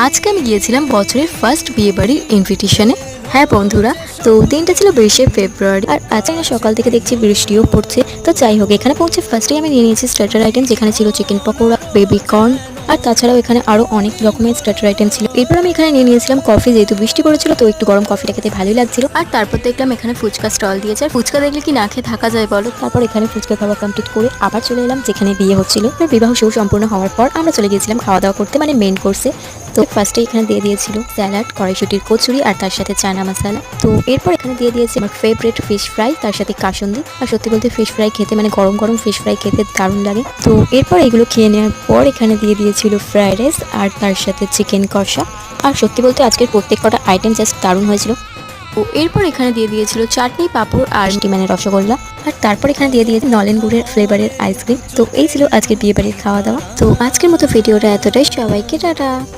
আজকে আমি গিয়েছিলাম বছরের ফার্স্ট বিয়ে বাড়ির ইনভিটেশনে। হ্যাঁ বন্ধুরা, তো দিনটা ছিল 20শে ফেব্রুয়ারি আর আজকে না সকাল থেকে দেখছি বৃষ্টিও পড়ছে। তো যাই হোক, এখানে পৌঁছে ফার্স্টেই আমি নিয়ে নিয়েছি স্টার্টার আইটেম, যেখানে ছিল চিকেন পকোড়া, বেবি কর্ন, আর তাছাড়াও এখানে আরো অনেক রকমের স্টার্টার আইটেম ছিল। এরপর আমি এখানে নিয়ে নিয়েছিলাম কফি, যেহেতু বৃষ্টি পড়েছিল তো একটু গরম কফিটা খেতে ভালোই লাগছিল। আর তারপর দেখলাম এখানে ফুচকা স্টল দিয়েছে, আর ফুচকা দেখলে কি না খেয়ে থাকা যায় বলো। তারপর এখানে ফুচকা খাওয়া কমপ্লিট করে আবার চলে এলাম যেখানে বিয়ে হচ্ছিল। বিবাহ শুভ সম্পূর্ণ হওয়ার পর আমরা চলে গিয়েছিলাম খাওয়া দাওয়া করতে, মানে মেন কোর্সে। তো ফার্স্টে এখানে দিয়ে দিয়েছিল স্যালাড, কড়াইশুটির কচুরি আর তার সাথে চানা মশলা। তো এরপর এখানে দিয়ে দিয়েছে আমার ফেভারিট ফিশ ফ্রাই, তার সাথে কাসুন্দি। আর সত্যি বলতে ফিশ ফ্রাই খেতে, মানে গরম গরম ফিশ ফ্রাই খেতে দারুণ লাগে। তো এরপর এগুলো খেয়ে নেওয়ার পর এখানে দিয়ে দিয়েছিল ফ্রাইড রাইস আর তার সাথে চিকেন কষা। আর সত্যি বলতে আজকের প্রত্যেক কটা আইটেম জাস্ট দারুণ হয়েছিল। ও এরপর এখানে দিয়ে দিয়েছিল চাটনি, পাঁপড় আর মানে রসগোল্লা। আর তারপর এখানে দিয়ে দিয়েছে নলেন গুড়ের ফ্লেভারের আইসক্রিম। তো এই ছিল আজকের বিয়ে বাড়ির খাওয়া দাওয়া। তো আজকের মতো ভিডিওটা এতটাই, সবাইকে টাটা।